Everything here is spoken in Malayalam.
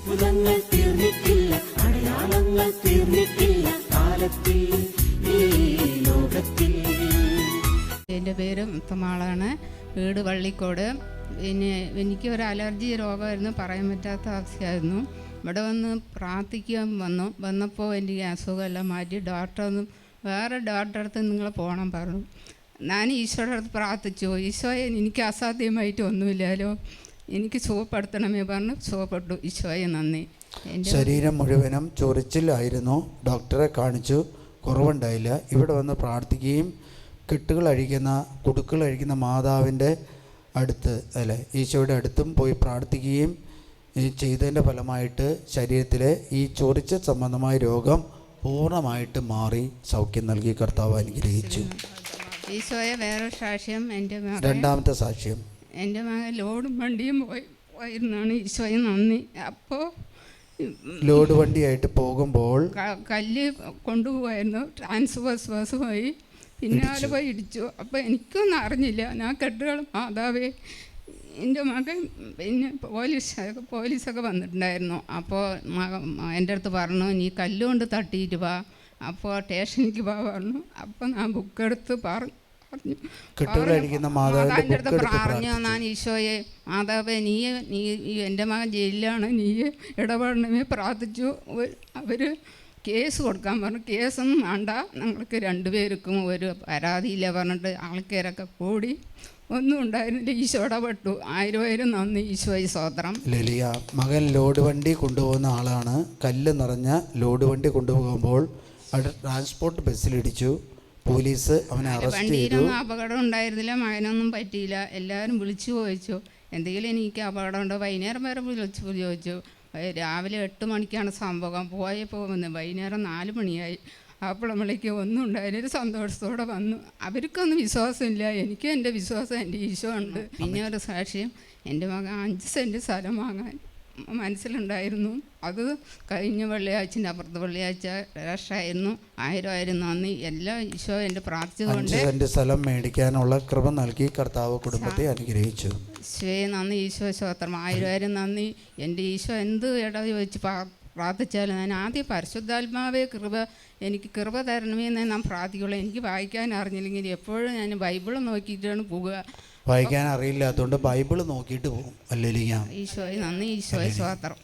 അത്ഭുതങ്ങൾ തീർന്നിട്ടില്ല, അടയാളങ്ങൾ തീർന്നിട്ടില്ല കാലത്തിൽ ഈ ലോകത്തിൽ. എൻ്റെ പേര് മുത്തമാളാണ്, വീട് വള്ളിക്കോട്. പിന്നെ എനിക്ക് ഒരു അലർജി രോഗമായിരുന്നു, പറയാൻ പറ്റാത്ത അവസ്ഥയായിരുന്നു. ഇവിടെ വന്ന് പ്രാർത്ഥിക്കാൻ വന്നപ്പോൾ എൻ്റെ ഈ അസുഖമെല്ലാം മാറ്റി വേറെ ഡോക്ടറെ അടുത്ത് നിങ്ങൾ പോകണം പറഞ്ഞു. ഞാൻ ഈശോയുടെ അടുത്ത് പ്രാർത്ഥിച്ചു, ഈശോയെ എനിക്ക് അസാധ്യമായിട്ട് ഒന്നുമില്ലല്ലോ, എനിക്ക് സുഖപ്പെടുത്തണമേ പറഞ്ഞു. സുഖപ്പെട്ടു, ഈശോയെ നന്ദി. ശരീരം മുഴുവനും ചൊറിച്ചിലായിരുന്നു, ഡോക്ടറെ കാണിച്ചു, കുറവുണ്ടായില്ല. ഇവിടെ വന്ന് പ്രാർത്ഥിക്കുകയും കുടുക്കൾ അഴിക്കുന്ന മാതാവിൻ്റെ അടുത്ത് ഈശോയുടെ അടുത്തും പോയി പ്രാർത്ഥിക്കുകയും ചെയ്തതിൻ്റെ ഫലമായിട്ട് ശരീരത്തിലെ ഈ ചൊറിച്ചിൽ സംബന്ധമായ രോഗം പൂർണ്ണമായിട്ട് മാറി സൗഖ്യം നൽകി കർത്താവ് അനുഗ്രഹിച്ചു. ഈശോയെ വേറെ സാക്ഷ്യം, രണ്ടാമത്തെ സാക്ഷ്യം, എൻ്റെ മകൻ ലോഡും വണ്ടിയും പോയിരുന്നാണ്. ഈശോയെ നന്ദി. അപ്പോൾ ലോഡ് വണ്ടിയായിട്ട് പോകുമ്പോൾ കല്ല് കൊണ്ടുപോകായിരുന്നു, ട്രാൻസ്ഫോസ് പോയി, പിന്നാലെ പോയി ഇടിച്ചു. അപ്പോൾ എനിക്കൊന്നും അറിഞ്ഞില്ല. ഞാൻ കെട്ടുകൾ മാതാവേ, എൻ്റെ മകൻ പിന്നെ പോലീസൊക്കെ വന്നിട്ടുണ്ടായിരുന്നു. അപ്പോൾ എൻ്റെ അടുത്ത് പറഞ്ഞു, നീ കല്ലുകൊണ്ട് തട്ടിയിട്ട് വാ, അപ്പോൾ സ്റ്റേഷനിലേക്ക് പറഞ്ഞു. അപ്പോൾ ഞാൻ ബുക്കെടുത്ത് പറഞ്ഞു മാതാവിൻ്റെ അടുത്ത് പറഞ്ഞു, ഞാൻ ഈശോയെ മാതാവേ, നീ എൻ്റെ മകൻ ജയിലിലാണ്, നീ ഇടപെടണമേ പ്രാർത്ഥിച്ചു. അവർ കേസ് കൊടുക്കാൻ പറഞ്ഞു. കേസൊന്നും വേണ്ട, ഞങ്ങൾക്ക് രണ്ടുപേർക്കും ഒരു പരാതിയില്ല പറഞ്ഞിട്ട് ആൾക്കാരൊക്കെ കൂടി ഒന്നും ഉണ്ടായിരുന്നില്ല. ഈശോ ഇടപെട്ടു. 1000 നന്ദി. ഈശോയെ സ്തോത്രം. ലലിയ മകൻ ലോഡ് വണ്ടി കൊണ്ടുപോകുന്ന ആളാണ്. കല്ല് നിറഞ്ഞ ലോഡ് വണ്ടി കൊണ്ടുപോകുമ്പോൾ ട്രാൻസ്പോർട്ട് ബസ്സിലിടിച്ചു. പോലീസ് അവനെ അറസ്റ്റ് ചെയ്തു. വണ്ടിയിലൊന്നും അപകടം ഉണ്ടായിരുന്നില്ല, മകനൊന്നും പറ്റിയില്ല. എല്ലാവരും വിളിച്ചു ചോദിച്ചു എന്തെങ്കിലും എനിക്ക് അപകടം ഉണ്ടോ. വൈകുന്നേരം വരെ വിളിച്ചു ചോദിച്ചു. രാവിലെ 8 മണിക്കാണ് സംഭവം. പോയപ്പോൾ വൈകുന്നേരം 4 മണിയായി. അപ്പോൾ നമ്മളേക്ക് ഒന്നും ഉണ്ടായാലും സന്തോഷത്തോടെ വന്നു. അവർക്കൊന്നും വിശ്വാസമില്ല, എനിക്ക് എൻ്റെ വിശ്വാസം എൻ്റെ ഈശോ ഉണ്ട്. പിന്നെ ഒരു സാക്ഷ്യം, എൻ്റെ മകൻ 5 സെൻറ്റ് സ്ഥലം വാങ്ങാൻ മനസ്സിലുണ്ടായിരുന്നു. അത് കഴിഞ്ഞ വെള്ളിയാഴ്ചൻ്റെ അപ്പുറത്ത് വെള്ളിയാഴ്ച രക്ഷമായിരുന്നു. 1000 നന്ദി. എല്ലാ ഈശോ എൻ്റെ പ്രാർത്ഥിച്ചുകൊണ്ട് 5 സെൻറ്റ് സ്ഥലം മേടിക്കാനുള്ള കൃപ നൽകി കർത്താവ് കുടുംബത്തെ അനുഗ്രഹിച്ചു. ഈശോയെ നന്ദി. ഈശോ സ്തോത്രം. 1000 നന്ദി. എൻ്റെ ഈശോ എന്ത് ചോദിച്ച് പ്രാർത്ഥിച്ചാലും ഞാൻ ആദ്യം പരിശുദ്ധാത്മാവേ എനിക്ക് കൃപ തരണമേ എന്ന് ഞാൻ പ്രാർത്ഥിക്കുള്ളൂ. എനിക്ക് വായിക്കാൻ അറിഞ്ഞില്ലെങ്കിൽ എപ്പോഴും ഞാൻ ബൈബിൾ നോക്കിയിട്ടാണ് പോവുക. വായിക്കാൻ അറിയില്ലാത്തതുകൊണ്ട് ബൈബിൾ നോക്കിയിട്ട് പോകും. അല്ലേ? ഈശോയെ നന്ദി. ഈശോയെ സ്തോത്രം.